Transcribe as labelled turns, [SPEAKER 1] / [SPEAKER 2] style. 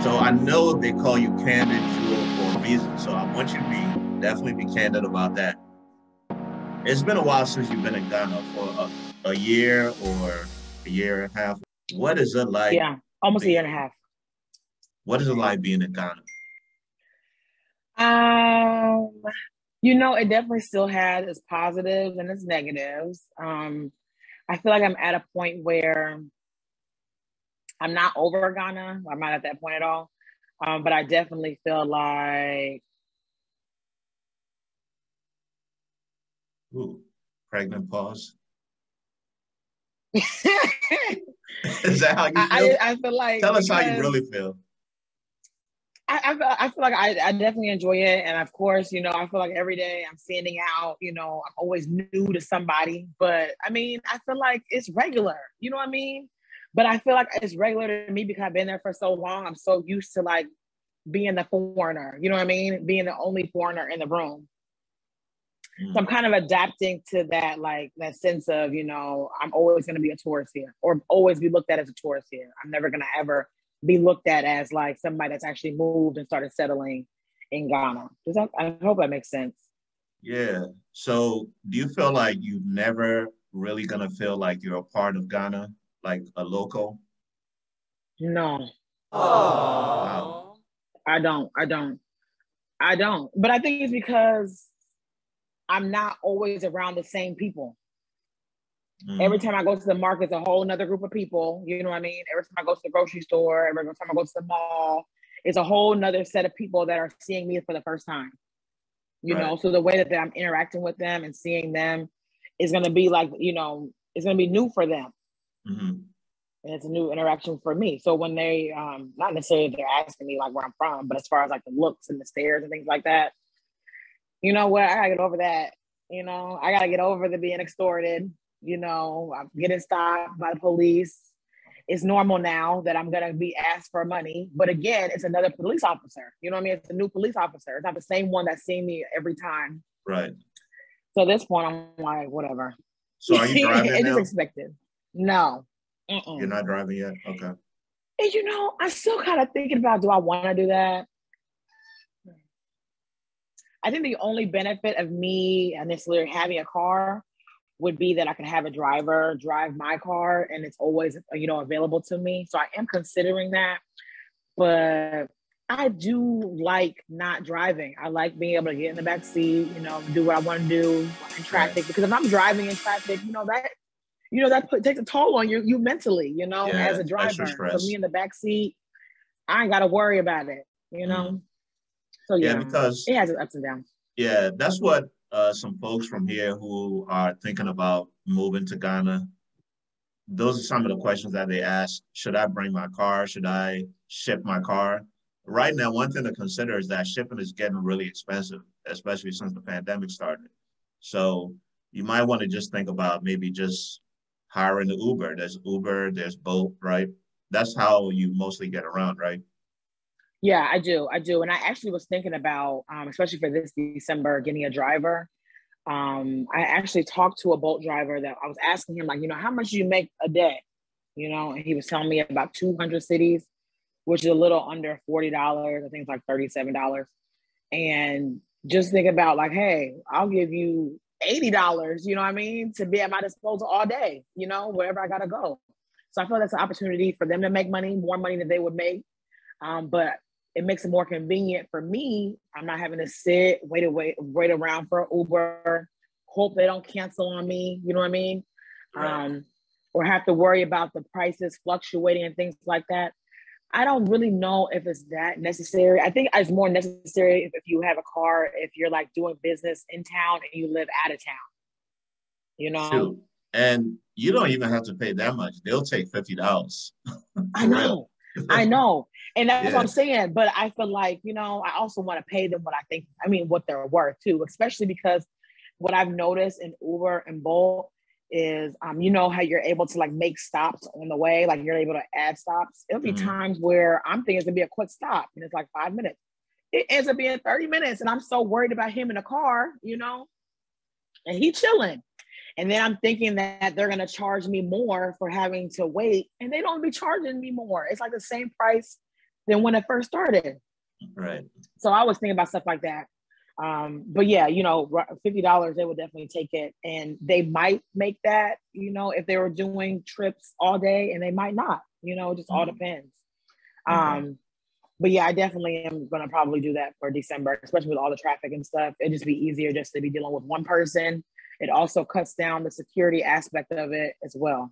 [SPEAKER 1] So I know they call you Candid Jewel for a reason. So I want you to definitely be candid about that. It's been a while since you've been in Ghana for a year or a year and a half. What is it like
[SPEAKER 2] Yeah, almost a year and a
[SPEAKER 1] being,
[SPEAKER 2] half.
[SPEAKER 1] what is it like being in Ghana?
[SPEAKER 2] Um, it definitely still has its positives and its negatives. I feel like I'm at a point where I'm not over Ghana. I'm not at that point at all. But I definitely feel like
[SPEAKER 1] Ooh, pregnant pause.
[SPEAKER 2] I,
[SPEAKER 1] Is that how you feel?
[SPEAKER 2] I feel like
[SPEAKER 1] Tell us how you
[SPEAKER 2] because
[SPEAKER 1] really feel.
[SPEAKER 2] I feel like I definitely enjoy it. And of course, I feel like every day I'm standing out, I'm always new to somebody. But I mean, I feel like it's regular, you know what I mean? But I feel like it's regular to me because I've been there for so long. I'm so used to like being the foreigner, you know what I mean? Being the only foreigner in the room. So I'm
[SPEAKER 1] Mm,
[SPEAKER 2] kind of adapting to that, like that sense of, I'm always going to be a tourist here or always be looked at as a tourist here. I'm never going to ever be looked at as like somebody that's actually moved and started settling in Ghana. I hope that makes sense.
[SPEAKER 1] yeah. So do you feel like you've never really gonna feel like you're a part of Ghana, like a local?
[SPEAKER 2] No,
[SPEAKER 1] Wow.
[SPEAKER 2] I don't. I don't. But I think it's because I'm not always around the same people. Every
[SPEAKER 1] Mm,
[SPEAKER 2] time I go to the market, it's a whole another group of people. You know what I mean? Every time I go to the grocery store, every time I go to the mall, it's a whole nother set of people that are seeing me for the first time.
[SPEAKER 1] right.
[SPEAKER 2] So the way that I'm interacting with them and seeing them is going to be like, it's going to be new for them.
[SPEAKER 1] Hmm.
[SPEAKER 2] And it's a new interaction for me. So when they, not necessarily they're asking me like where I'm from, but as far as like the looks and the stares and things like that, you know what? I gotta get over that. I gotta get over the being extorted. I'm getting stopped by the police. It's normal now that I'm gonna be asked for money. But again, it's another police officer. You know what I mean? It's a new police officer. It's not the same one that's seen me every time.
[SPEAKER 1] Right.
[SPEAKER 2] So at this point, I'm like, whatever.
[SPEAKER 1] So are you driving
[SPEAKER 2] It is
[SPEAKER 1] now?
[SPEAKER 2] expected. No.
[SPEAKER 1] You're
[SPEAKER 2] Mm-mm.
[SPEAKER 1] not driving yet? Okay.
[SPEAKER 2] And I'm still kind of thinking about, do I want to do that? I think the only benefit of me initially having a car would be that I can have a driver drive my car and it's always, available to me. So I am considering that, but I do like not driving. I like being able to get in the back seat, do what I want to do in
[SPEAKER 1] Right.
[SPEAKER 2] traffic. Because if I'm driving in traffic, that takes a toll on you mentally, as
[SPEAKER 1] Yeah.
[SPEAKER 2] a
[SPEAKER 1] Extra
[SPEAKER 2] driver. So me
[SPEAKER 1] stress.
[SPEAKER 2] in the back seat, I ain't got to worry about it.
[SPEAKER 1] Mm.
[SPEAKER 2] So
[SPEAKER 1] Yeah,
[SPEAKER 2] yeah,
[SPEAKER 1] because
[SPEAKER 2] it has its ups and downs.
[SPEAKER 1] yeah, that's what some folks from here who are thinking about moving to Ghana, those are some of the questions that they ask. Should I bring my car? Should I ship my car? Right now, one thing to consider is that shipping is getting really expensive, especially since the pandemic started. So you might want to just think about maybe just hiring the Uber. There's Uber, there's Bolt, right? That's how you mostly get around, right?
[SPEAKER 2] Yeah, I do. I do. And I actually was thinking about, especially for this December, getting a driver. I actually talked to a boat driver that I was asking him, like, how much do you make a day? And he was telling me about 200 cities, which is a little under $40. I think it's like $37. And just think about like, hey, I'll give you $80, you know what I mean, to be at my disposal all day, wherever I gotta go. So I feel that's an opportunity for them to make money, more money than they would make. But it makes it more convenient for me. I'm not having to wait around for Uber, hope they don't cancel on me. You know what I mean?
[SPEAKER 1] Right.
[SPEAKER 2] Um, or have to worry about the prices fluctuating and things like that. I don't really know if it's that necessary. I think it's more necessary if you have a car, if you're like doing business in town and you live out of town, you know?
[SPEAKER 1] Shoot. And you don't even have to pay that much. They'll take $50
[SPEAKER 2] I
[SPEAKER 1] for real.
[SPEAKER 2] know. I know. And that's what
[SPEAKER 1] Yeah.
[SPEAKER 2] I'm saying. But I feel like, I also want to pay them what they're worth too, especially because what I've noticed in Uber and Bolt is, how you're able to like make stops on the way, like you're able to add stops. It'll be
[SPEAKER 1] Mhm.
[SPEAKER 2] times where I'm thinking it's gonna be a quick stop and it's like 5 minutes. It ends up being 30 minutes. And I'm so worried about him in the car, and he chilling. And then I'm thinking that they're going to charge me more for having to wait, and they don't be charging me more. It's like the same price than when it first started.
[SPEAKER 1] Right.
[SPEAKER 2] So I was thinking about stuff like that. But yeah, you know, $50, they would definitely take it. And they might make that, you know, if they were doing trips all day, and they might not, you know, it just all depends.
[SPEAKER 1] Okay.
[SPEAKER 2] But yeah, I definitely am going to probably do that for December, especially with all the traffic and stuff. It'd just be easier just to be dealing with one person. It also cuts down the security aspect of it as well.